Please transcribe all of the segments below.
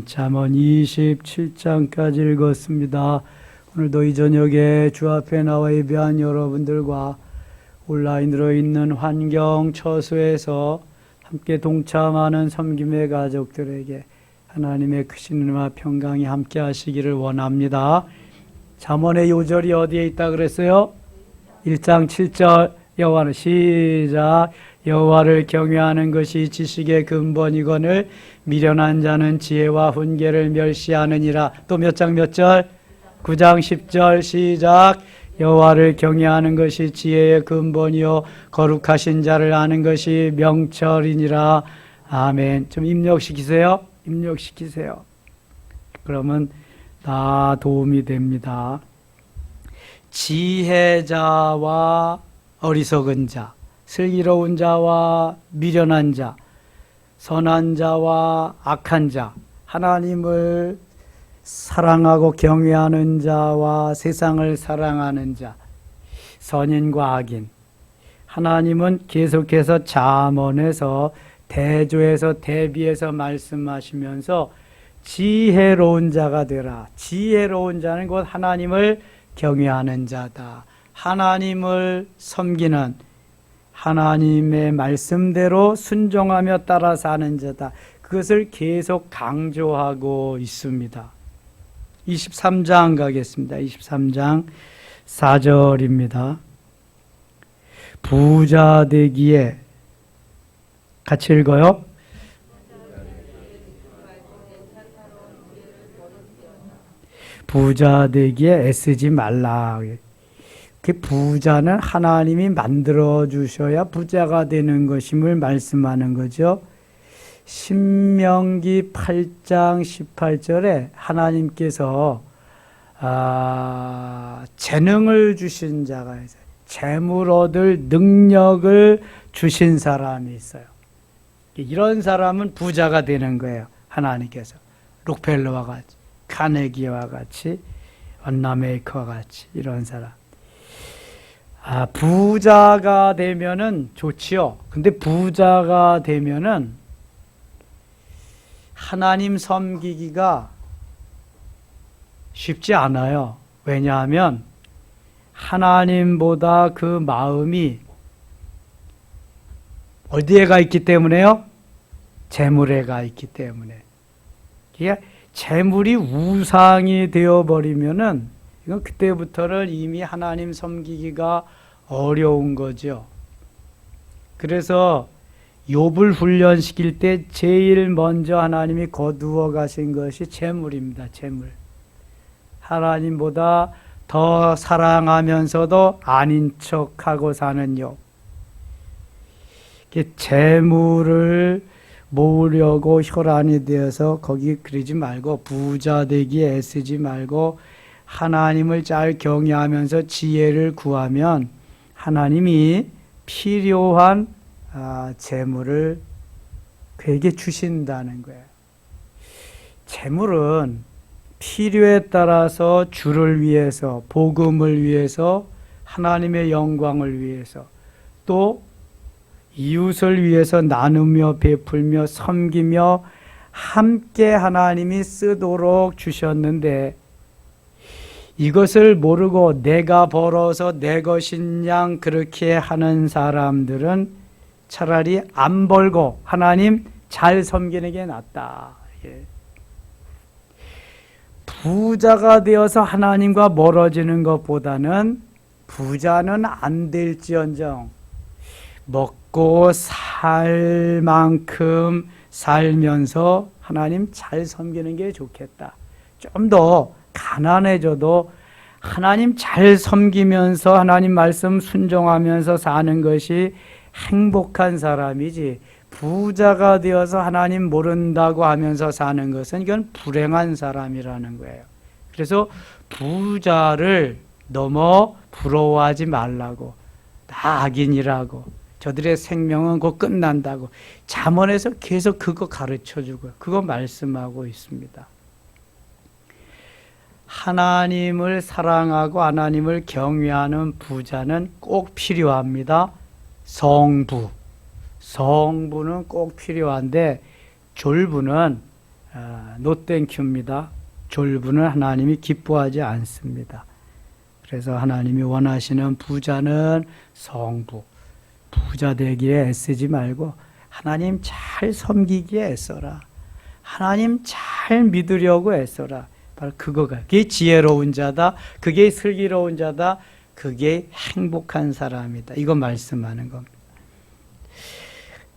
잠언 27장까지 읽었습니다. 오늘도 이 저녁에 주 앞에 나와 예배한 여러분들과 온라인으로 있는 환경 처소에서 함께 동참하는 섬김의 가족들에게 하나님의 크신 은혜와 평강이 함께 하시기를 원합니다. 잠언의 요절이 어디에 있다 그랬어요? 1장 7절 여호와는 시작 여호와를 경외하는 것이 지식의 근본이거늘 미련한 자는 지혜와 훈계를 멸시하느니라. 또 몇 장 몇 절? 9장 10절 시작 여호와를 경외하는 것이 지혜의 근본이요 거룩하신 자를 아는 것이 명철이니라. 아멘. 좀 입력시키세요. 입력시키세요. 그러면 다 도움이 됩니다. 지혜자와 어리석은 자, 슬기로운 자와 미련한 자, 선한 자와 악한 자, 하나님을 사랑하고 경외하는 자와 세상을 사랑하는 자, 선인과 악인. 하나님은 계속해서 잠언에서 대조해서 대비해서 말씀하시면서 지혜로운 자가 되라. 지혜로운 자는 곧 하나님을 경외하는 자다. 하나님을 섬기는 하나님의 말씀대로 순종하며 따라 사는 자다. 그것을 계속 강조하고 있습니다. 23장 가겠습니다. 23장 4절입니다. 부자 되기에 같이 읽어요. 부자 되기에 애쓰지 말라. 그 부자는 하나님이 만들어 주셔야 부자가 되는 것임을 말씀하는 거죠. 신명기 8장 18절에 하나님께서 재능을 주신 자가 있어요. 재물 얻을 능력을 주신 사람이 있어요. 이런 사람은 부자가 되는 거예요. 하나님께서 록펠러와 같이, 카네기와 같이, 원나메이커와 같이 이런 사람. 부자가 되면은 좋지요. 근데 부자가 되면은 하나님 섬기기가 쉽지 않아요. 왜냐하면 하나님보다 그 마음이 어디에 가 있기 때문에요? 재물에 가 있기 때문에. 그러니까 재물이 우상이 되어버리면은 이건 그때부터는 이미 하나님 섬기기가 어려운 거죠. 그래서 욥을 훈련시킬 때 제일 먼저 하나님이 거두어 가신 것이 재물입니다. 재물. 하나님보다 더 사랑하면서도 아닌 척하고 사는 욥. 재물을 모으려고 혈안이 되어서 거기 그러지 말고 부자 되기에 애쓰지 말고 하나님을 잘 경외하면서 지혜를 구하면 하나님이 필요한 재물을 그에게 주신다는 거예요. 재물은 필요에 따라서 주를 위해서, 복음을 위해서, 하나님의 영광을 위해서, 또 이웃을 위해서 나누며 베풀며 섬기며 함께 하나님이 쓰도록 주셨는데 이것을 모르고 내가 벌어서 내 것인 양 그렇게 하는 사람들은 차라리 안 벌고 하나님 잘 섬기는 게 낫다. 부자가 되어서 하나님과 멀어지는 것보다는 부자는 안 될지언정 먹고 살 만큼 살면서 하나님 잘 섬기는 게 좋겠다. 좀 더 가난해져도 하나님 잘 섬기면서 하나님 말씀 순종하면서 사는 것이 행복한 사람이지 부자가 되어서 하나님 모른다고 하면서 사는 것은 이건 불행한 사람이라는 거예요. 그래서 부자를 너무 부러워하지 말라고. 다 악인이라고. 저들의 생명은 곧 끝난다고. 잠언에서 계속 그거 가르쳐주고 그거 말씀하고 있습니다. 하나님을 사랑하고 하나님을 경외하는 부자는 꼭 필요합니다. 성부는 꼭 필요한데 졸부는 노땡큐입니다. 졸부는 하나님이 기뻐하지 않습니다. 그래서 하나님이 원하시는 부자는 성부, 부자 되기에 애쓰지 말고 하나님 잘 섬기기에 애써라. 하나님 잘 믿으려고 애써라. 바로 그거가, 그게 지혜로운 자다, 그게 슬기로운 자다, 그게 행복한 사람이다. 이거 말씀하는 겁니다.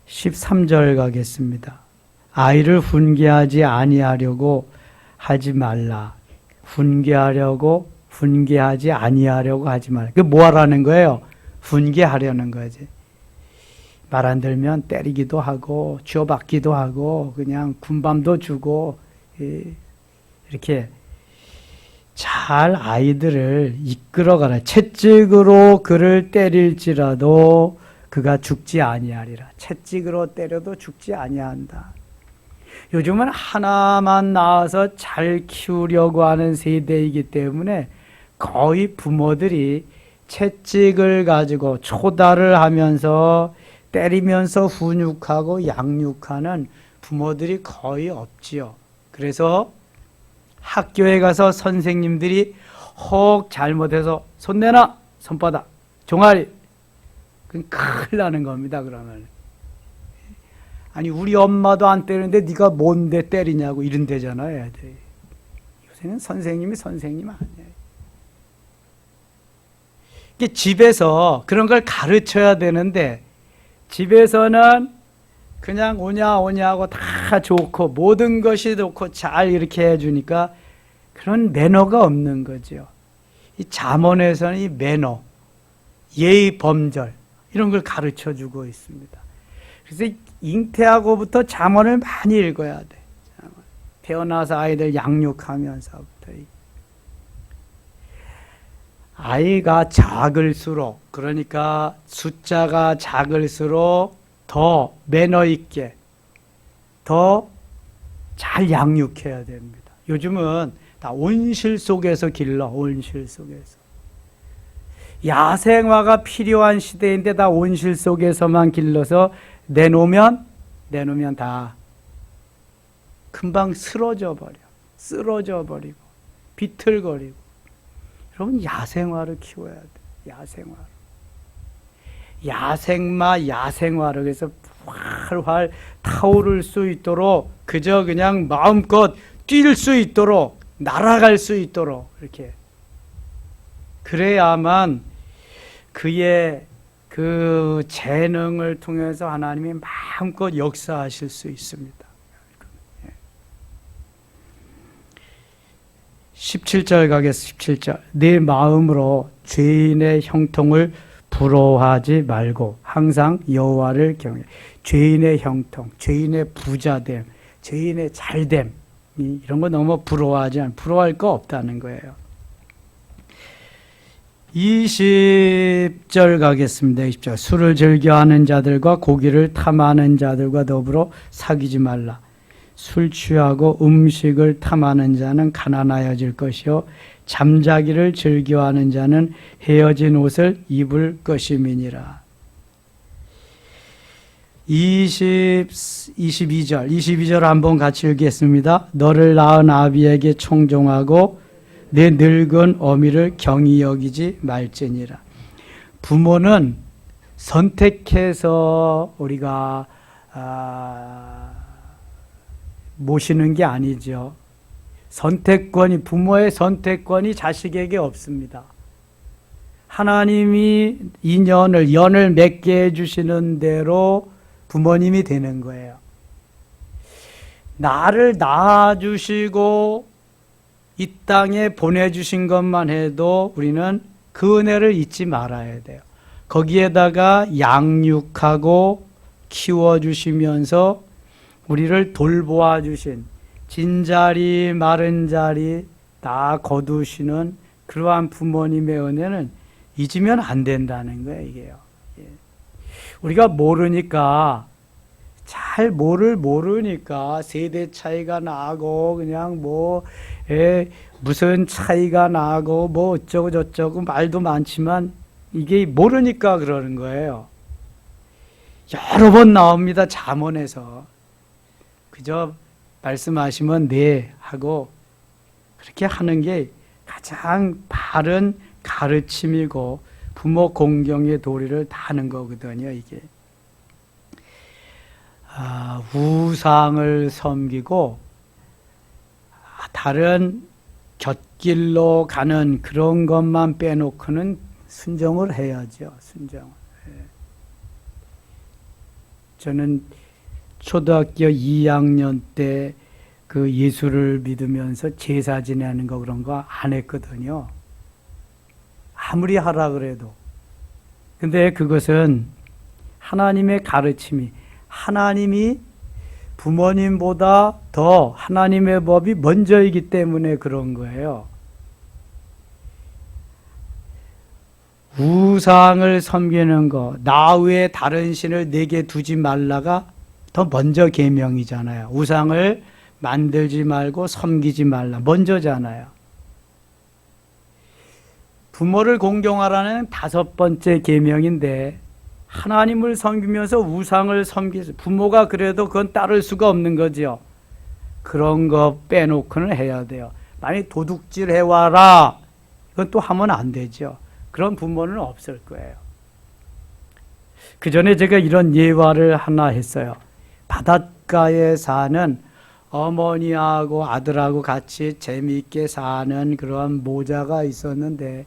13절 가겠습니다. 아이를 훈계하지 아니하려고 하지 말라. 훈계하지 아니하려고 하지 말라. 그게 뭐 하라는 거예요? 훈계하려는 거지. 말 안 들면 때리기도 하고 쥐어박기도 하고 그냥 군밤도 주고 이렇게 잘 아이들을 이끌어가라. 채찍으로 그를 때릴지라도 그가 죽지 아니하리라. 채찍으로 때려도 죽지 아니한다. 요즘은 하나만 낳아서 잘 키우려고 하는 세대이기 때문에 거의 부모들이 채찍을 가지고 초달을 하면서 때리면서 훈육하고 양육하는 부모들이 거의 없지요. 그래서 학교에 가서 선생님들이 혹 잘못해서 손 내놔, 손바닥, 종아리, 그건 큰일 나는 겁니다. 그러면 아니 우리 엄마도 안 때리는데 네가 뭔데 때리냐고 이런 데잖아요. 애들이. 요새는 선생님이 선생님 아니에요. 이게 집에서 그런 걸 가르쳐야 되는데 집에서는 그냥 오냐 하고 다 좋고 모든 것이 좋고 잘 이렇게 해주니까 그런 매너가 없는 거죠. 이 잠언에서는 이 매너, 예의 범절 이런 걸 가르쳐주고 있습니다. 그래서 잉태하고부터 잠언을 많이 읽어야 돼. 태어나서 아이들 양육하면서부터. 아이가 작을수록, 그러니까 숫자가 작을수록 더 매너 있게, 더 잘 양육해야 됩니다. 요즘은 다 온실 속에서 길러, 온실 속에서. 야생화가 필요한 시대인데 다 온실 속에서만 길러서 내놓으면 다 금방 쓰러져 버리고 비틀거리고. 여러분 야생화를 키워야 돼. 야생화를 그래서 활활 타오를 수 있도록 그저 그냥 마음껏 뛸 수 있도록 날아갈 수 있도록 이렇게 그래야만 그의 그 재능을 통해서 하나님이 마음껏 역사하실 수 있습니다. 17절 가겠습니다. 17절. 내 마음으로 죄인의 형통을 부러워하지 말고 항상 여호와를 경외. 죄인의 형통, 죄인의 부자됨, 죄인의 잘됨 이런 거 너무 부러워할 거 없다는 거예요. 20절 가겠습니다. 20절. 술을 즐겨하는 자들과 고기를 탐하는 자들과 더불어 사귀지 말라. 술 취하고 음식을 탐하는 자는 가난하여질 것이요 잠자기를 즐겨하는 자는 헤어진 옷을 입을 것임이니라. 22절 한번 같이 읽겠습니다. 너를 낳은 아비에게 청종하고 내 늙은 어미를 경히 여기지 말지니라. 부모는 선택해서 우리가 모시는 게 아니죠. 부모의 선택권이 자식에게 없습니다. 하나님이 연을 맺게 해주시는 대로 부모님이 되는 거예요. 나를 낳아주시고 이 땅에 보내주신 것만 해도 우리는 그 은혜를 잊지 말아야 돼요. 거기에다가 양육하고 키워주시면서 우리를 돌보아 주신 진자리 마른 자리 다 거두시는 그러한 부모님의 은혜는 잊으면 안 된다는 거예요. 이게요. 우리가 잘 모르니까 세대 차이가 나고 그냥 무슨 차이가 나고 어쩌고 저쩌고 말도 많지만 이게 모르니까 그러는 거예요. 여러 번 나옵니다. 잠언에서. 그저 말씀하시면 네 하고 그렇게 하는 게 가장 바른 가르침이고 부모 공경의 도리를 다하는 거거든요. 이게 우상을 섬기고 다른 곁길로 가는 그런 것만 빼놓고는 순종을 해야죠. 순종. 저는 초등학교 2학년 때 그 예수를 믿으면서 제사 지내는 거 그런 거 안 했거든요. 아무리 하라 그래도. 근데 그것은 하나님의 가르침이 하나님이 부모님보다 더 하나님의 법이 먼저이기 때문에 그런 거예요. 우상을 섬기는 거, 나 외에 다른 신을 내게 두지 말라가 더 먼저 계명이잖아요. 우상을 만들지 말고 섬기지 말라. 먼저잖아요. 부모를 공경하라는 5번째 계명인데 하나님을 섬기면서 우상을 섬기지 부모가 그래도 그건 따를 수가 없는 거죠. 그런 거 빼놓고는 해야 돼요. 만약 도둑질 해와라 이건 또 하면 안 되죠. 그런 부모는 없을 거예요. 그 전에 제가 이런 예화를 하나 했어요. 바닷가에 사는 어머니하고 아들하고 같이 재미있게 사는 그런 모자가 있었는데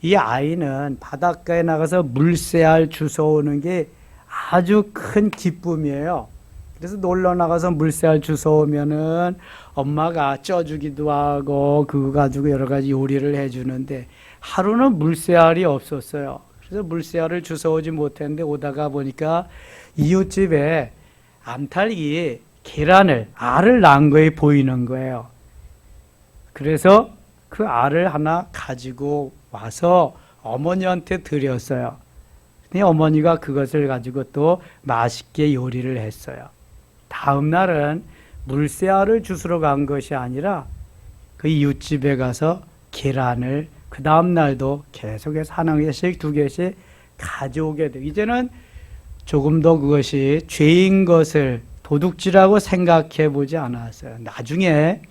이 아이는 바닷가에 나가서 물새알 주워오는 게 아주 큰 기쁨이에요. 그래서 놀러 나가서 물새알 주워오면은 엄마가 쪄주기도 하고 그거 가지고 여러 가지 요리를 해주는데 하루는 물새알이 없었어요. 그래서 물새알을 주워오지 못했는데 오다가 보니까 이웃집에 암탉이 알을 낳은 거에 보이는 거예요. 그래서 그 알을 하나 가지고 와서 어머니한테 드렸어요. 근데 어머니가 그것을 가지고 또 맛있게 요리를 했어요. 다음 날은 물새알을 주스러 간 것이 아니라 그 이웃집에 가서 계란을 그 다음 날도 계속해서 하나 개씩 2개씩 가져오게 돼요. 이제는 조금 더 그것이 죄인 것을 도둑질하고 생각해 보지 않았어요. 나중에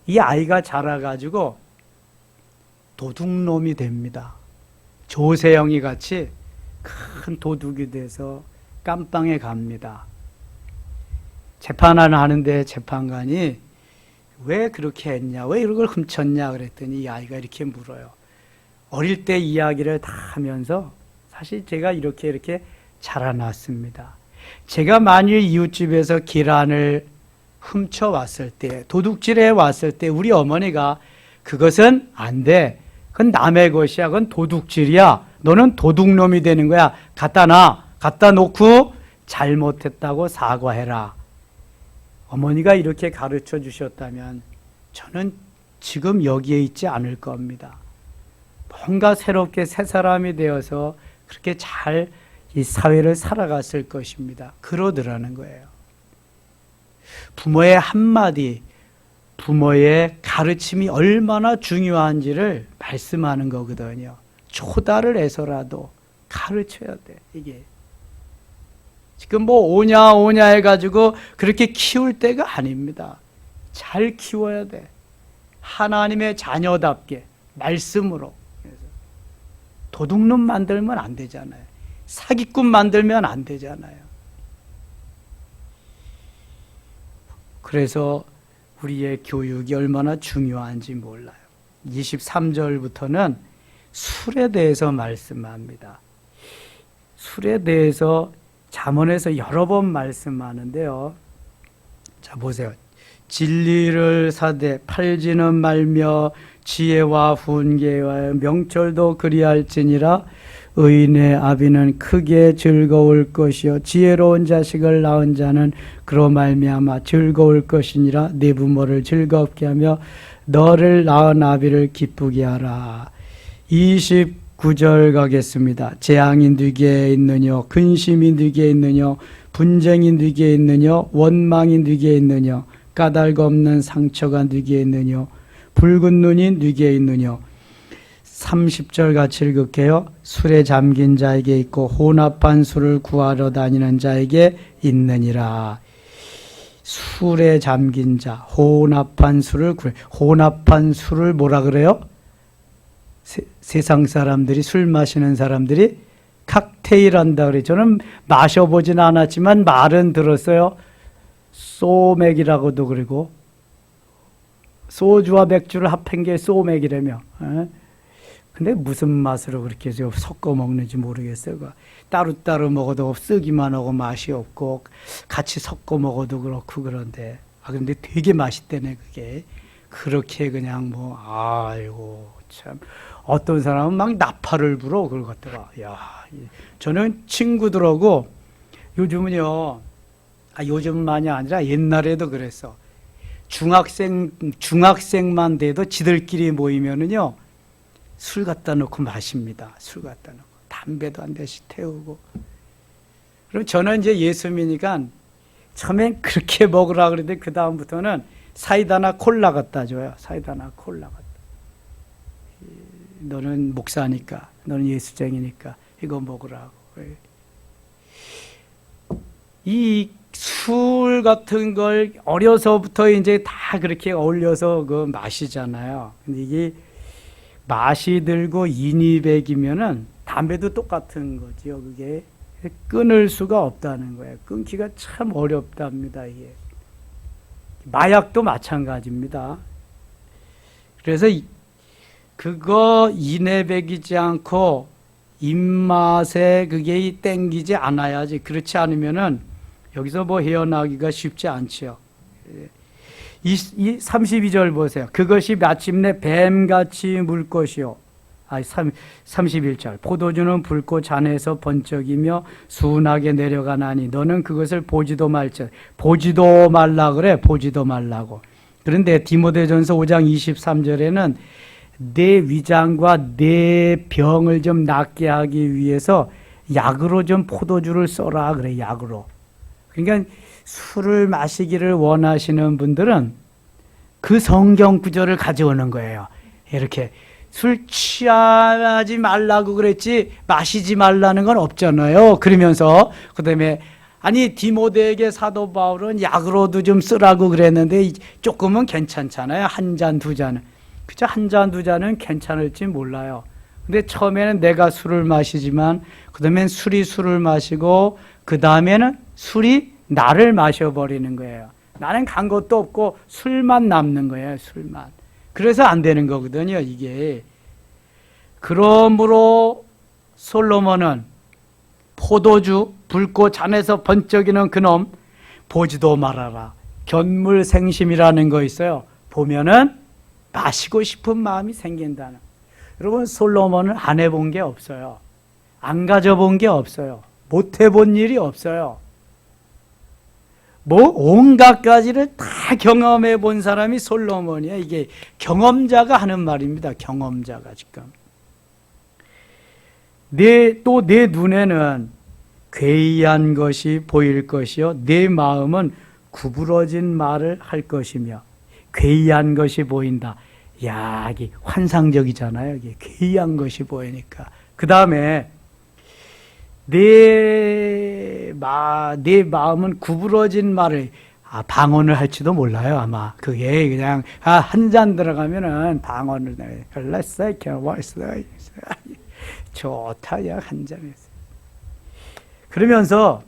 이 아이가 자라가지고 도둑놈이 됩니다. 조세영이 같이 큰 도둑이 돼서 깜빵에 갑니다. 재판을 하는데 재판관이 왜 그렇게 했냐, 왜 이런 걸 훔쳤냐 그랬더니 이 아이가 이렇게 물어요. 어릴 때 이야기를 다 하면서 사실 제가 이렇게 자라났습니다. 제가 만일 이웃집에서 계란을 훔쳐왔을 때, 도둑질해 왔을 때 우리 어머니가 그것은 안 돼. 그건 남의 것이야. 그건 도둑질이야. 너는 도둑놈이 되는 거야. 갖다 놔. 갖다 놓고 잘못했다고 사과해라. 어머니가 이렇게 가르쳐 주셨다면 저는 지금 여기에 있지 않을 겁니다. 뭔가 새롭게 새 사람이 되어서 그렇게 잘 이 사회를 살아갔을 것입니다. 그러더라는 거예요. 부모의 한마디, 부모의 가르침이 얼마나 중요한지를 말씀하는 거거든요. 초달을 해서라도 가르쳐야 돼, 이게. 지금 뭐 오냐 해가지고 그렇게 키울 때가 아닙니다. 잘 키워야 돼. 하나님의 자녀답게, 말씀으로. 도둑놈 만들면 안 되잖아요. 사기꾼 만들면 안 되잖아요. 그래서 우리의 교육이 얼마나 중요한지 몰라요. 23절부터는 술에 대해서 말씀합니다. 술에 대해서 잠언에서 여러 번 말씀하는데요. 자, 보세요. 진리를 사되 팔지는 말며 지혜와 훈계와 명철도 그리할지니라. 의인의 아비는 크게 즐거울 것이요 지혜로운 자식을 낳은 자는 그로 말미암아 즐거울 것이니라. 네 부모를 즐겁게 하며 너를 낳은 아비를 기쁘게 하라. 29절 가겠습니다. 재앙이 네게 있느뇨 근심이 네게 있느뇨 분쟁이 네게 있느뇨 원망이 네게 있느뇨 까닭 없는 상처가 네게 있느뇨 붉은 눈이 네게 있느뇨. 30절 같이 읽을게요. 술에 잠긴 자에게 있고 혼합한 술을 구하러 다니는 자에게 있느니라. 술에 잠긴 자, 혼합한 술을 혼합한 술을 뭐라 그래요? 세상 사람들이, 술 마시는 사람들이 칵테일 한다 그래. 저는 마셔보진 않았지만 말은 들었어요. 소맥이라고도 그러고, 소주와 맥주를 합한 게 소맥이라며. 근데 무슨 맛으로 그렇게 섞어 먹는지 모르겠어요. 따로따로 먹어도 쓰기만 하고 맛이 없고, 같이 섞어 먹어도 그렇고 그런데, 근데 되게 맛있대네, 그게. 그렇게 그냥 아이고, 참. 어떤 사람은 막 나팔을 불어, 그걸 갖다가. 야, 저는 친구들하고 요즘은요, 요즘만이 아니라 옛날에도 그랬어. 중학생만 돼도 지들끼리 모이면은요, 술 갖다 놓고 마십니다. 술 갖다 놓고. 담배도 한 대씩 태우고. 그럼 저는 이제 예수 믿으니까 처음엔 그렇게 먹으라 그러는데 그다음부터는 사이다나 콜라 갖다 줘요. 사이다나 콜라 갖다. 너는 목사니까, 너는 예수쟁이니까 이거 먹으라고. 이 술 같은 걸 어려서부터 이제 다 그렇게 어울려서 마시잖아요. 근데 이게 맛이 들고 인이 배기면은 담배도 똑같은 거죠. 그게 끊을 수가 없다는 거예요. 끊기가 참 어렵답니다. 이게 마약도 마찬가지입니다. 그래서 그거 인에 배기지 않고 입맛에 그게 땡기지 않아야지. 그렇지 않으면은 여기서 헤어나기가 쉽지 않죠. 이 32절 보세요. 그것이 마침내 뱀같이 물 것이요. 31절. 포도주는 붉고 잔에서 번쩍이며 순하게 내려가나니 너는 그것을 보지도 말자. 보지도 말라 그래. 보지도 말라고. 그런데 디모데전서 5장 23절에는 내 위장과 내 병을 좀 낫게 하기 위해서 약으로 좀 포도주를 써라 그래. 약으로. 그러니까 술을 마시기를 원하시는 분들은 그 성경 구절을 가져오는 거예요. 이렇게 술 취하지 말라고 그랬지 마시지 말라는 건 없잖아요. 그러면서 그다음에 디모데에게 사도 바울은 약으로도 좀 쓰라고 그랬는데 조금은 괜찮잖아요. 한 잔, 두 잔은. 그죠? 한 잔, 두 잔은 괜찮을지 몰라요. 근데 처음에는 내가 술을 마시지만 그다음엔 술이 술을 마시고 그다음에는 술이 나를 마셔버리는 거예요. 나는 간 것도 없고 술만 남는 거예요. 술만. 그래서 안 되는 거거든요. 이게. 그러므로 솔로몬은 포도주 붉고 잔에서 번쩍이는 그놈 보지도 말아라. 견물생심이라는 거 있어요. 보면은 마시고 싶은 마음이 생긴다는. 여러분 솔로몬은 안 해본 게 없어요. 안 가져본 게 없어요. 못 해본 일이 없어요. 온갖 가지를 다 경험해 본 사람이 솔로몬이에요. 이게 경험자가 하는 말입니다. 경험자가 지금. 또 내 눈에는 괴이한 것이 보일 것이요. 내 마음은 구부러진 말을 할 것이며. 괴이한 것이 보인다. 야, 이게 환상적이잖아요. 이게 괴이한 것이 보이니까. 그 다음에 내 마음은 구부러진 말을 방언을 할지도 몰라요. 아마 그게 그냥 한 잔 들어가면은 방언을 좋다 야 한 잔에서 그러면서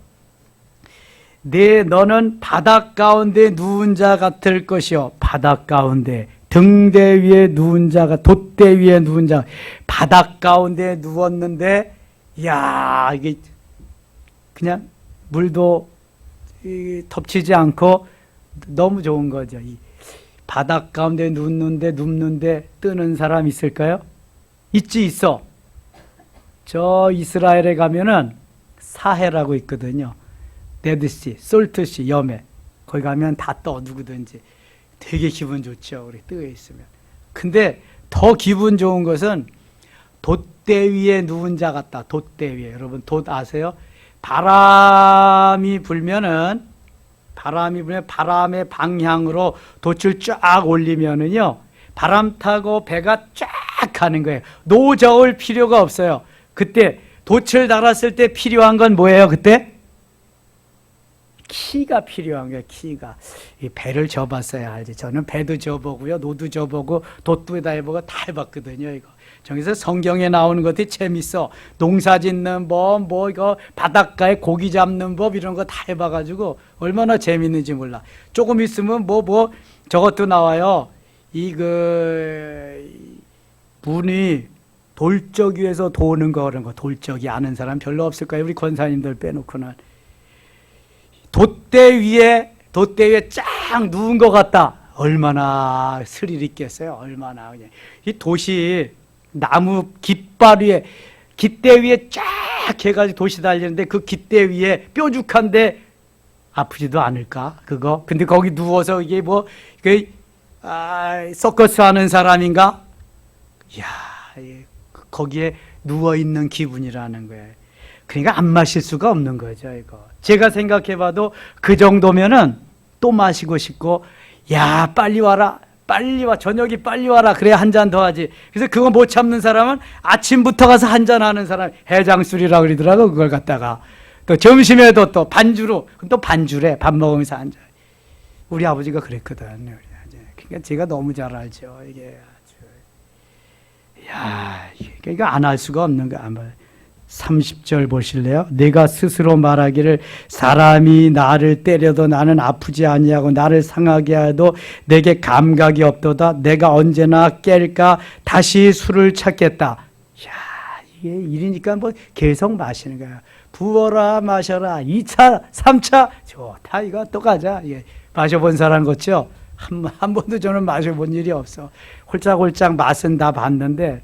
너는 바닥 가운데 누운 자 같을 것이요. 바닥 가운데 등대 위에 누운 자가 돛대 위에 누운 자 바닥 가운데 누웠는데 야 이게 그냥 물도 덮치지 않고 너무 좋은 거죠. 이 바닥 가운데 눕는데 뜨는 사람 있을까요? 있어. 저 이스라엘에 가면은 사해라고 있거든요. 데드시, 솔트시, 염해. 거기 가면 다 떠 누구든지. 되게 기분 좋죠. 우리 뜨여 있으면. 근데 더 기분 좋은 것은 돛대 위에 누운 자 같다. 돛대 위에. 여러분 돛 아세요? 바람이 불면 바람의 방향으로 돛을 쫙 올리면은요. 바람 타고 배가 쫙 가는 거예요. 노저울 필요가 없어요. 그때 돛을 달았을 때 필요한 건 뭐예요? 그때? 키가 필요한 거예요. 키가. 이 배를 접었어야 알지. 저는 배도 접어보고요, 노도 접어보고 돛도 해보고 다 해봤거든요. 이거. 저기서 성경에 나오는 것들이 재밌어. 농사 짓는 법, 뭐 이거 바닷가에 고기 잡는 법 이런 거 다 해봐가지고 얼마나 재밌는지 몰라. 조금 있으면 뭐 저것도 나와요. 문이 돌적 위에서 도는 거 그런 거. 돌적이 아는 사람 별로 없을 거예요. 우리 권사님들 빼놓고는. 돛대 위에 쫙 누운 것 같다. 얼마나 스릴 있겠어요. 얼마나 그냥. 이 돛이 나무 깃발 위에, 깃대 위에 쫙 해가지고 돛이 달리는데 그 깃대 위에 뾰족한데 아프지도 않을까 그거. 근데 거기 누워서 이게 서커스 하는 사람인가? 이야, 거기에 누워 있는 기분이라는 거예요. 그러니까 안 마실 수가 없는 거죠, 이거. 제가 생각해봐도 그 정도면은 또 마시고 싶고, 야, 빨리 와라. 빨리 와. 저녁이 빨리 와라. 그래야 한 잔 더 하지. 그래서 그거 못 참는 사람은 아침부터 가서 한 잔 하는 사람, 해장술이라고 그러더라고. 그걸 갖다가. 또 점심에도 또 반주로, 또 반주래. 밥 먹으면서 한 잔. 우리 아버지가 그랬거든요. 그러니까 제가 너무 잘 알죠. 이게 아주. 야, 이거 안 할 수가 없는 거야. 30절 보실래요? 내가 스스로 말하기를 사람이 나를 때려도 나는 아프지 아니하고 나를 상하게 하여도 내게 감각이 없도다. 내가 언제나 깰까 다시 술을 찾겠다. 야, 이게 일이니까 뭐 계속 마시는 거야. 부어라 마셔라. 2차 3차 좋다. 이거 또 가자. 예, 마셔본 사람 같죠? 한 번도 저는 마셔본 일이 없어. 홀짝홀짝 맛은 다 봤는데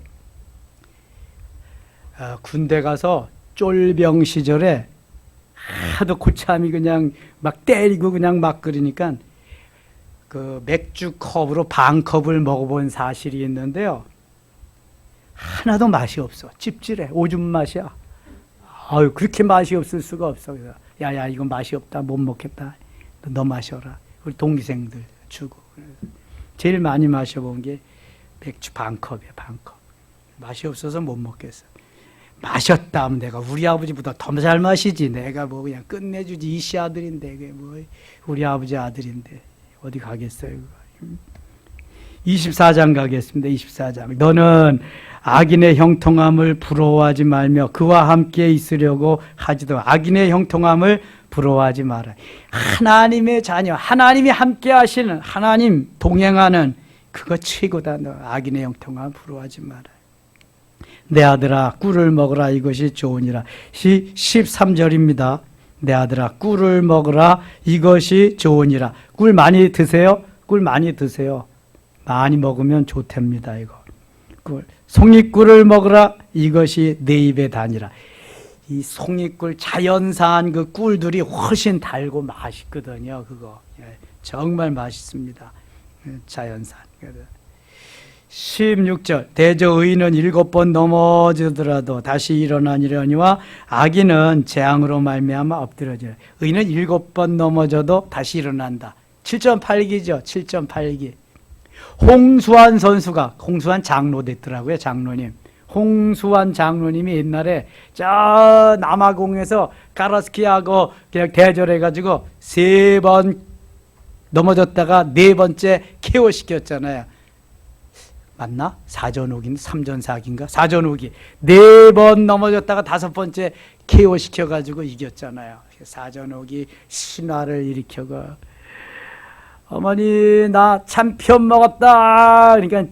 군대 가서 쫄병 시절에 하도 고참이 그냥 막 때리고 그냥 막 그러니까 그 맥주 컵으로 반 컵을 먹어본 사실이 있는데요. 하나도 맛이 없어. 찝찝해. 오줌 맛이야. 아유, 그렇게 맛이 없을 수가 없어. 그래서 야야, 이건 맛이 없다. 못 먹겠다. 너 마셔라. 우리 동기생들 주고. 제일 많이 마셔본 게 맥주 반 컵이야. 반 컵. 맛이 없어서 못 먹겠어. 마셨다 하면 내가 우리 아버지보다 더 잘 마시지. 내가 뭐 그냥 끝내주지. 이씨 아들인데, 그게 뭐 우리 아버지 아들인데 어디 가겠어요. 24장 가겠습니다. 24장. 너는 악인의 형통함을 부러워하지 말며 그와 함께 있으려고 하지도. 악인의 형통함을 부러워하지 마라. 하나님의 자녀, 하나님이 함께 하시는, 하나님 동행하는 그거 최고다. 너 악인의 형통함을 부러워하지 마라. 내 아들아 꿀을 먹으라. 이것이 좋으니라. 13절입니다. 내 아들아 꿀을 먹으라. 이것이 좋으니라. 꿀 많이 드세요? 꿀 많이 드세요. 많이 먹으면 좋답니다. 이거 꿀. 송이꿀을 먹으라. 이것이 내 입에 다니라. 이 송이꿀 자연산 그 꿀들이 훨씬 달고 맛있거든요. 그거 정말 맛있습니다. 자연산. 16절. 대저 의인은 7번 넘어지더라도 다시 일어나니려니와 악인은 재앙으로 말미암아 엎드러지라. 의인은 7번 넘어져도 다시 일어난다. 7.8기죠. 7.8기. 홍수환 선수가, 홍수환 장로 됐더라고요. 장로님. 홍수환 장로님이 옛날에 저 남아공에서 가라스키하고 그냥 대절해가지고 3번 넘어졌다가 4번째 KO 시켰잖아요. 맞나? 4전옥인가? 3전사기인가? 4전옥이 4번 넘어졌다가 5번째 KO 시켜가지고 이겼잖아요. 4전옥이 신화를 일으켜가 어머니 나 참편 먹었다. 그러니까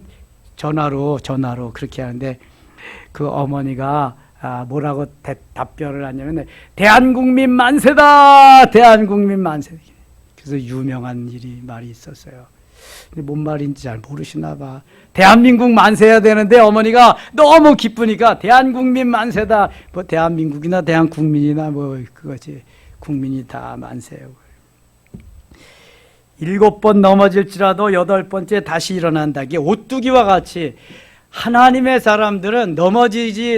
전화로 그렇게 하는데 그 어머니가 뭐라고 답변을 하냐면 대한국민 만세다. 대한국민 만세. 그래서 유명한 말이 있었어요. 근데 뭔 말인지 잘 모르시나 봐. 대한민국 만세해야 되는데 어머니가 너무 기쁘니까 대한국민 만세다. 뭐 대한민국이나 대한국민이나 뭐 그거지. 국민이 다 만세하고. 7번 넘어질지라도 8번째 다시 일어난다. 이게 오뚜기와 같이 하나님의 사람들은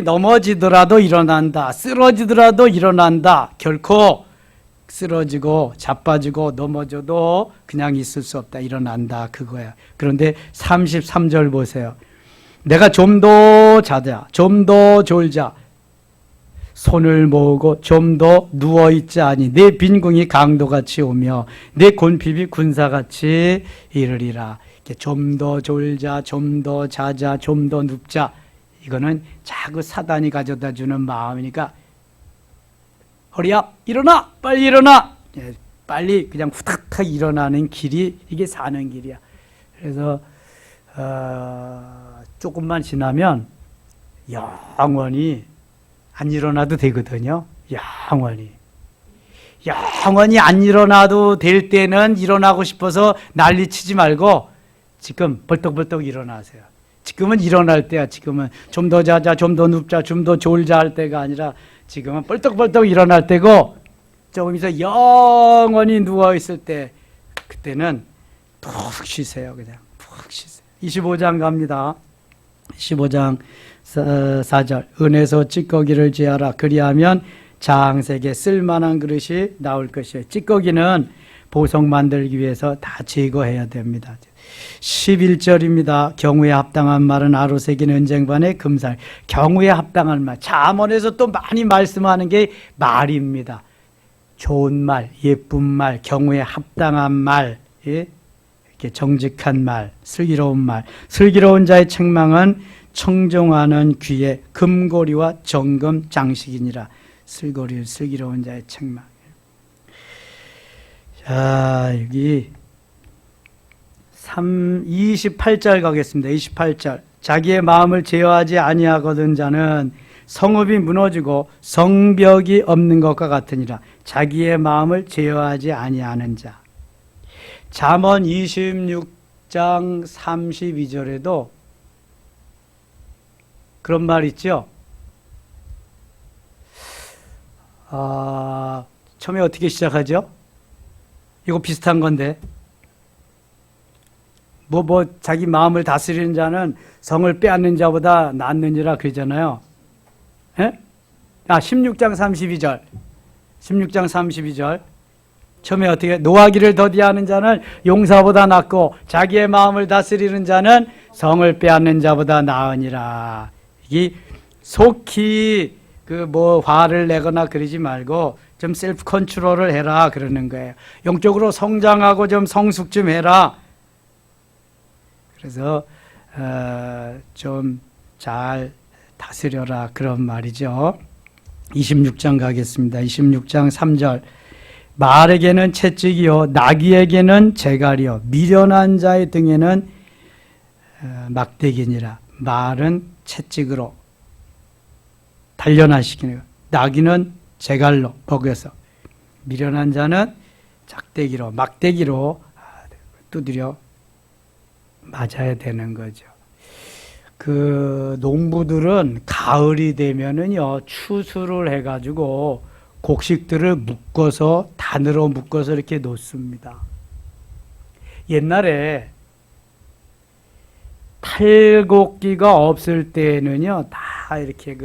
넘어지더라도 일어난다. 쓰러지더라도 일어난다. 결코 쓰러지고 자빠지고 넘어져도 그냥 있을 수 없다. 일어난다. 그거야. 그런데 33절 보세요. 내가 좀 더 자자, 좀 더 졸자. 손을 모으고 좀 더 누워있지 아니 내 빈궁이 강도같이 오며 내 곤핍이 군사같이 이르리라. 좀 더 졸자, 좀 더 자자, 좀 더 눕자. 이거는 자꾸 사단이 가져다 주는 마음이니까 허리야 일어나, 빨리 일어나. 빨리 그냥 후닥닥 일어나는 길이 이게 사는 길이야. 그래서 조금만 지나면 영원히 안 일어나도 되거든요. 영원히 안 일어나도 될 때는 일어나고 싶어서 난리치지 말고 지금 벌떡벌떡 일어나세요. 지금은 일어날 때야. 지금은 좀 더 자자, 좀 더 눕자, 좀 더 졸자 할 때가 아니라 지금은 벌떡벌떡 일어날 때고, 조금 있어 영원히 누워있을 때 그때는 푹 쉬세요. 그냥 푹 쉬세요. 25장 갑니다. 25장 4절 은에서 찌꺼기를 제하라. 그리하면 장색에 쓸만한 그릇이 나올 것이에요. 찌꺼기는 보석 만들기 위해서 다 제거해야 됩니다. 11절입니다. 경우에 합당한 말은 아로새긴 은쟁반에 금살. 경우에 합당한 말. 잠언에서 또 많이 말씀하는 게 말입니다. 좋은 말, 예쁜 말, 경우에 합당한 말, 이렇게 정직한 말, 슬기로운 말. 슬기로운 자의 책망은 청정하는 귀에 금고리와 정금 장식이니라. 슬기로운 자의 책망. 자, 여기 28절 가겠습니다. 28절. 자기의 마음을 제어하지 아니하거든 자는 성읍이 무너지고 성벽이 없는 것과 같으니라. 자기의 마음을 제어하지 아니하는 자. 잠언 26장 32절에도 그런 말 있죠. 처음에 어떻게 시작하죠? 이거 비슷한 건데. 자기 마음을 다스리는 자는 성을 빼앗는 자보다 낫느니라 그러잖아요. 예? 16장 32절. 16장 32절. 처음에 어떻게, 노하기를 더디하는 자는 용사보다 낫고 자기의 마음을 다스리는 자는 성을 빼앗는 자보다 나으니라. 이 속히 화를 내거나 그러지 말고 좀 셀프 컨트롤을 해라 그러는 거예요. 영적으로 성장하고 좀 성숙 좀 해라. 그래서 좀 잘 다스려라 그런 말이죠. 26장 가겠습니다. 26장 3절. 말에게는 채찍이요 나귀에게는 재갈이요 미련한 자의 등에는 막대기니라. 말은 채찍으로 단련하시키는 거. 나귀는 재갈로 먹여서, 미련한 자는 작대기로 막대기로 두드려 맞아야 되는 거죠. 농부들은 가을이 되면은요 추수를 해가지고 곡식들을 묶어서 단으로 묶어서 이렇게 놓습니다. 옛날에 탈곡기가 없을 때는요 다 이렇게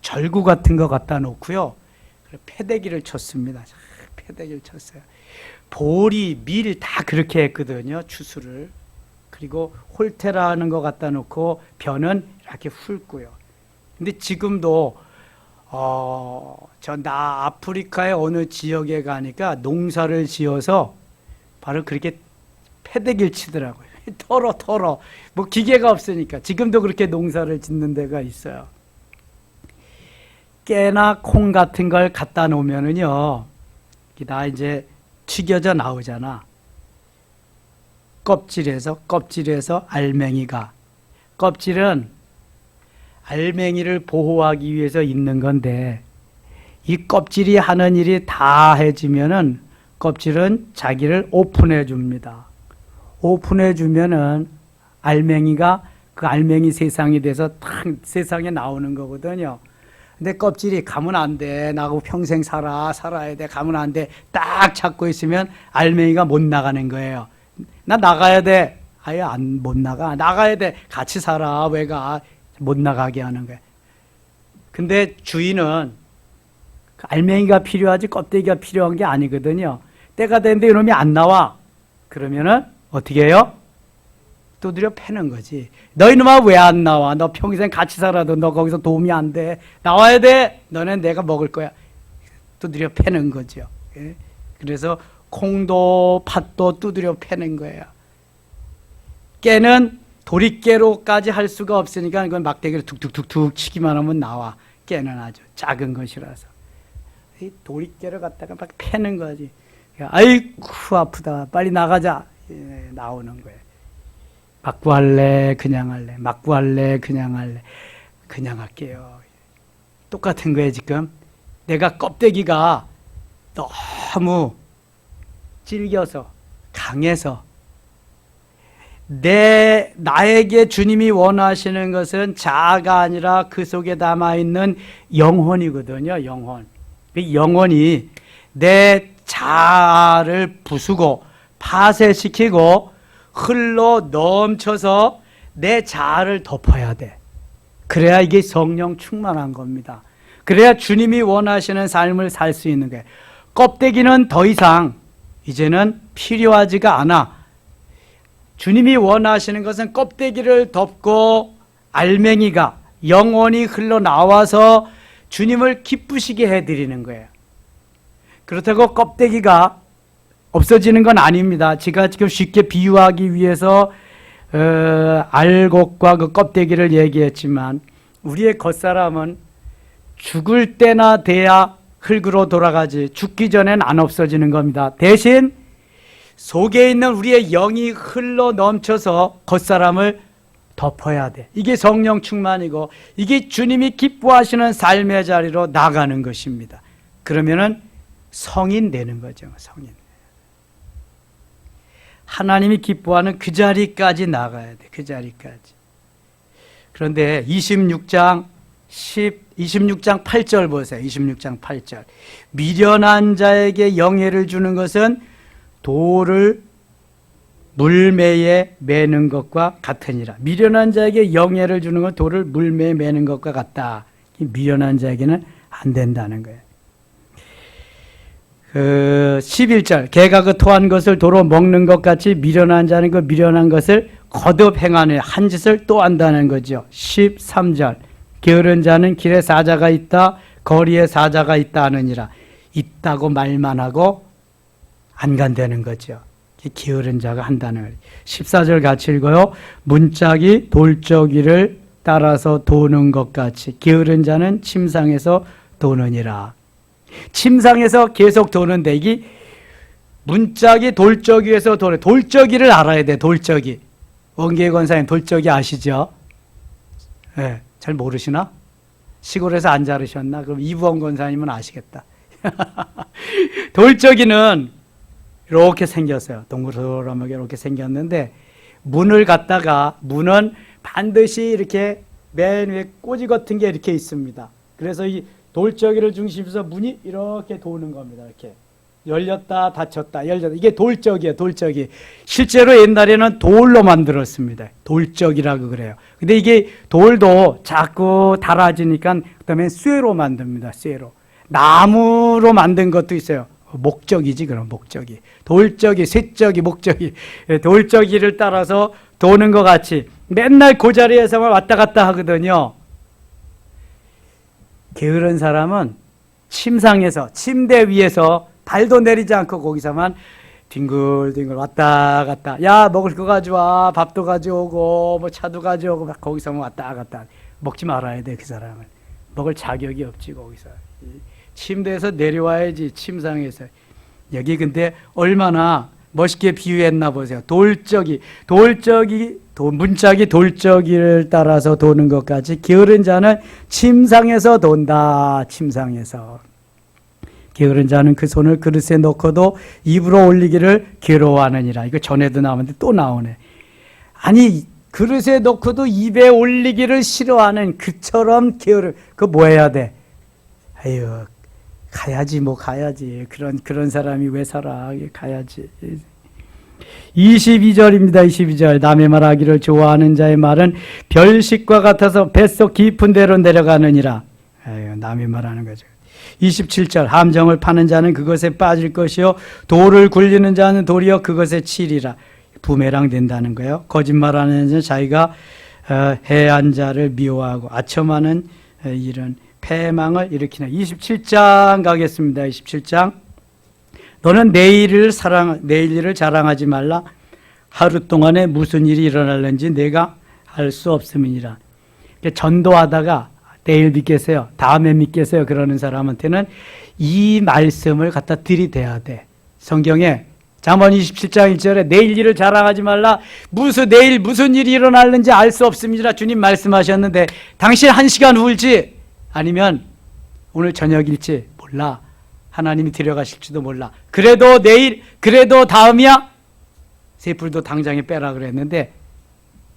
절구 같은 거 갖다 놓고요 패대기를 쳤습니다. 패대기를 쳤어요. 보리, 밀 다 그렇게 했거든요. 추수를. 그리고 홀테라는 거 갖다 놓고 벼는 이렇게 훑고요. 근데 지금도 아프리카의 어느 지역에 가니까 농사를 지어서 바로 그렇게 패대기를 치더라고요. 털어. 기계가 없으니까. 지금도 그렇게 농사를 짓는 데가 있어요. 깨나 콩 같은 걸 갖다 놓으면은요, 다 이제 튀겨져 나오잖아. 껍질에서 알맹이가. 껍질은 알맹이를 보호하기 위해서 있는 건데, 이 껍질이 하는 일이 다 해지면은 껍질은 자기를 오픈해 줍니다. 오픈해 주면은 알맹이가 그 알맹이 세상이 돼서 탁 세상에 나오는 거거든요. 근데 껍질이 가면 안 돼. 나하고 평생 살아야 돼. 가면 안 돼. 딱 잡고 있으면 알맹이가 못 나가는 거예요. 나 나가야 돼. 아예 못 나가. 나가야 돼. 같이 살아. 왜 가? 못 나가게 하는 거예요. 근데 주인은 알맹이가 필요하지 껍데기가 필요한 게 아니거든요. 때가 되는데 이놈이 안 나와. 그러면은 어떻게 해요? 두드려 패는 거지. 너 이놈아 왜 안 나와? 너 평생 같이 살아도 너 거기서 도움이 안 돼. 나와야 돼. 너는 내가 먹을 거야. 두드려 패는 거죠. 예? 그래서 콩도 팥도 두드려 패는 거예요. 깨는 도리깨로까지 할 수가 없으니까 그건 막대기를 툭툭툭툭 치기만 하면 나와. 깨는 아주 작은 것이라서. 이 도리깨를 갖다가 막 패는 거지. 아이쿠 아프다. 빨리 나가자. 예, 나오는 거예요. 맞고 할래? 그냥 할래? 맞고 할래? 그냥 할래? 그냥 할게요. 똑같은 거예요 지금. 내가 껍데기가 너무 질겨서 강해서 나에게 주님이 원하시는 것은 자아가 아니라 그 속에 담아있는 영혼이거든요. 영혼. 그 영혼이 내 자아를 부수고 파쇄시키고 흘러 넘쳐서 내 자아를 덮어야 돼. 그래야 이게 성령 충만한 겁니다. 그래야 주님이 원하시는 삶을 살 수 있는 거예요. 껍데기는 더 이상 이제는 필요하지가 않아. 주님이 원하시는 것은 껍데기를 덮고 알맹이가 영원히 흘러나와서 주님을 기쁘시게 해드리는 거예요. 그렇다고 껍데기가 없어지는 건 아닙니다. 제가 지금 쉽게 비유하기 위해서 알곡과 그 껍데기를 얘기했지만 우리의 겉사람은 죽을 때나 돼야 흙으로 돌아가지 죽기 전엔 안 없어지는 겁니다. 대신 속에 있는 우리의 영이 흘러 넘쳐서 겉사람을 덮어야 돼. 이게 성령 충만이고 이게 주님이 기뻐하시는 삶의 자리로 나가는 것입니다. 그러면은 성인 되는 거죠. 성인. 하나님이 기뻐하는 그 자리까지 나가야 돼. 그 자리까지. 그런데 26장 8절 보세요. 26장 8절. 미련한 자에게 영예를 주는 것은 돌을 물매에 매는 것과 같으니라. 미련한 자에게 영예를 주는 건 돌을 물매에 매는 것과 같다. 미련한 자에게는 안 된다는 거예요. 11절. 개가 그 토한 것을 도로 먹는 것 같이 미련한 자는 그 미련한 것을 거듭 행하는 한 짓을 또 한다는 거죠. 13절. 게으른 자는 길에 사자가 있다, 거리에 사자가 있다 하느니라. 있다고 말만 하고 안 간다는 거죠. 게으른 자가 한다는 거예요. 14절 같이 읽어요. 문짝이 돌적이를 따라서 도는 것 같이 게으른 자는 침상에서 도느니라. 침상에서 계속 도는데 이게 문짝이 돌적이에서 도는, 돌적이를 알아야 돼. 돌적이. 원기의 권사님 돌적이 아시죠? 네, 잘 모르시나? 시골에서 안 자르셨나? 그럼 이부원 권사님은 아시겠다. 돌적이는 이렇게 생겼어요. 동그랗게 이렇게 생겼는데 문을 갖다가 문은 반드시 이렇게 맨 위에 꼬지 같은 게 이렇게 있습니다. 그래서 이 돌적이를 중심에서 문이 이렇게 도는 겁니다. 이렇게 열렸다 닫혔다 열렸다. 이게 돌적이에요. 돌적이. 실제로 옛날에는 돌로 만들었습니다. 돌적이라고 그래요. 근데 이게 돌도 자꾸 닳아지니까 그다음에 쇠로 만듭니다. 쇠로. 나무로 만든 것도 있어요. 목적이지 그럼 목적이. 돌적이, 쇠적이, 목적이. 돌적이를 따라서 도는 것 같이 맨날 그 자리에서만 왔다 갔다 하거든요. 게으른 사람은 침상에서 침대 위에서 발도 내리지 않고 거기서만 뒹굴뒹굴 왔다 갔다. 야 먹을 거 가져와. 밥도 가져오고 뭐 차도 가져오고 막 거기서만 왔다 갔다. 먹지 말아야 돼. 그 사람은. 먹을 자격이 없지 거기서. 침대에서 내려와야지. 침상에서. 여기 근데 얼마나 멋있게 비유했나 보세요. 돌적이 문짝이 돌적이를 따라서 도는 것 같이 게으른 자는 침상에서 돈다. 침상에서. 게으른 자는 그 손을 그릇에 넣고도 입으로 올리기를 괴로워하느니라. 이거 전에도 나오는데 또 나오네. 아니 그릇에 넣고도 입에 올리기를 싫어하는 그처럼 게으른. 그거 뭐 해야 돼? 아유 가야지 뭐 가야지. 그런 사람이 왜 살아. 가야지. 22절입니다. 22절. 남의 말하기를 좋아하는 자의 말은 별식과 같아서 뱃속 깊은 데로 내려가느니라. 아유, 남의 말하는 거죠. 27절. 함정을 파는 자는 그것에 빠질 것이요 돌을 굴리는 자는 도리어 그것에 치리라. 부메랑 된다는 거예요. 거짓말하는 자는 자기가 해한 자를 미워하고 아첨하는 이런 패망을 일으키는. 27장 가겠습니다. 27장. 너는 내일을 자랑하지 말라. 하루 동안에 무슨 일이 일어날는지 내가 알 수 없음이니라. 전도하다가 내일 믿겠어요, 다음에 믿겠어요 그러는 사람한테는 이 말씀을 갖다 들이대야 돼. 성경에 잠언 27장 1절에 내일 일을 자랑하지 말라. 내일 무슨 일이 일어날는지 알 수 없음이라 주님 말씀하셨는데 당신 1시간 후일지 아니면 오늘 저녁일지 몰라. 하나님이 데려가실지도 몰라. 그래도 내일, 그래도 다음이야? 쇠불도 당장에 빼라 그랬는데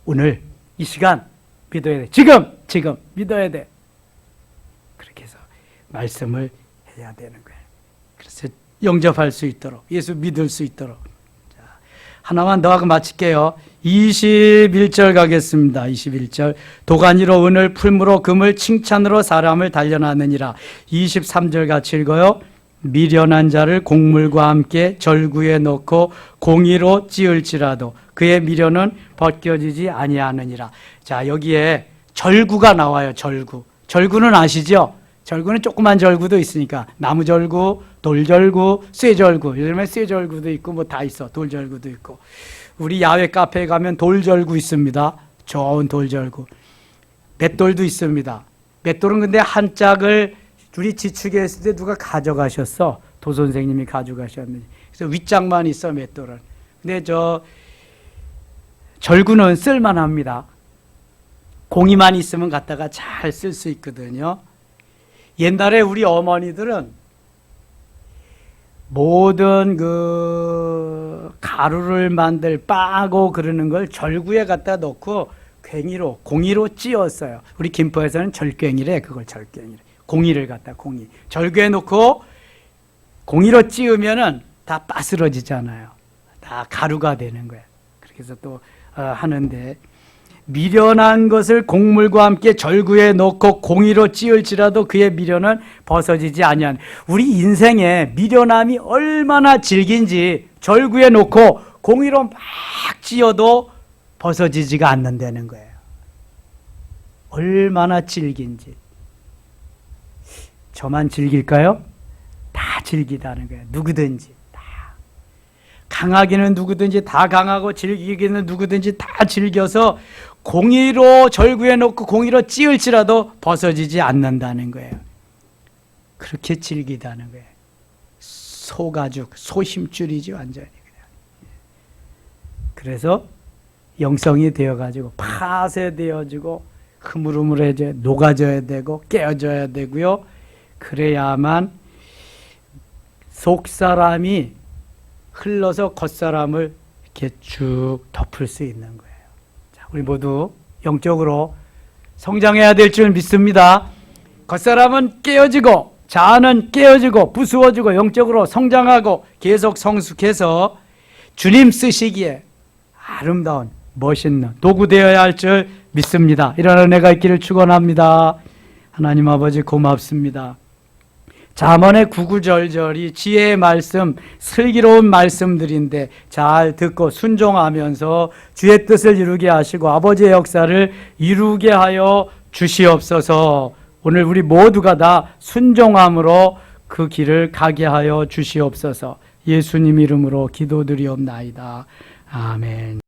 오늘 이 시간 믿어야 돼. 지금 믿어야 돼. 그렇게 해서 말씀을 해야 되는 거예요. 그래서 영접할 수 있도록, 예수 믿을 수 있도록. 자, 하나만 더 하고 마칠게요. 21절 가겠습니다. 21절. 도가니로 은을, 풀무로 금을, 칭찬으로 사람을 단련하느니라. 23절 같이 읽어요. 미련한 자를 곡물과 함께 절구에 넣고 공의로 찌을지라도 그의 미련은 벗겨지지 아니하느니라. 자, 여기에 절구가 나와요. 절구는 아시죠? 절구는 조그만 절구도 있으니까 나무절구, 돌절구, 쇠절구. 요즘에 쇠절구도 있고 뭐 다 있어. 돌절구도 있고. 우리 야외 카페에 가면 돌절구 있습니다. 좋은 돌절구. 맷돌도 있습니다. 맷돌은 근데 한 짝을 우리 지축에 했을 때 누가 가져가셨어. 도선생님이 가져가셨는지. 그래서 윗짝만 있어, 맷돌은. 근데 절구는 쓸만합니다. 공이만 있으면 갖다가 잘 쓸 수 있거든요. 옛날에 우리 어머니들은 모든 가루를 빠고 그러는 걸 절구에 갖다 넣고 공이로 찧었어요. 우리 김포에서는 절괭이래, 그걸 절괭이래. 공이를 갖다 절구에 놓고 공이로 찧으면은 다 빠스러지잖아요. 다 가루가 되는 거예요. 그렇게 해서 또 하는데 미련한 것을 곡물과 함께 절구에 넣고 공이로 찧을지라도 그의 미련은 벗어지지 아니한. 우리 인생에 미련함이 얼마나 질긴지 절구에 놓고 공이로 막 찧어도 벗어지지가 않는다는 거예요. 얼마나 질긴지. 저만 즐길까요? 다 즐기다는 거예요. 누구든지 다. 강하기는 누구든지 다 강하고 즐기기는 누구든지 다 즐겨서 공의로 절구에 놓고 공의로 찧을지라도 벗어지지 않는다는 거예요. 그렇게 즐기다는 거예요. 소가죽, 소힘줄이지 완전히 그냥. 그래서 영성이 되어가지고 파쇄되어지고 흐물흐물해져 녹아져야 되고 깨어져야 되고요. 그래야만 속사람이 흘러서 겉사람을 이렇게 쭉 덮을 수 있는 거예요. 자, 우리 모두 영적으로 성장해야 될 줄 믿습니다. 겉사람은 깨어지고 자아는 깨어지고 부수어지고 영적으로 성장하고 계속 성숙해서 주님 쓰시기에 아름다운 멋있는 도구 되어야 할 줄 믿습니다. 이런 은혜가 있기를 축원합니다. 하나님 아버지 고맙습니다. 잠언의 구구절절이 지혜의 말씀, 슬기로운 말씀들인데 잘 듣고 순종하면서 주의 뜻을 이루게 하시고 아버지의 역사를 이루게 하여 주시옵소서. 오늘 우리 모두가 다 순종함으로 그 길을 가게 하여 주시옵소서. 예수님 이름으로 기도드리옵나이다. 아멘.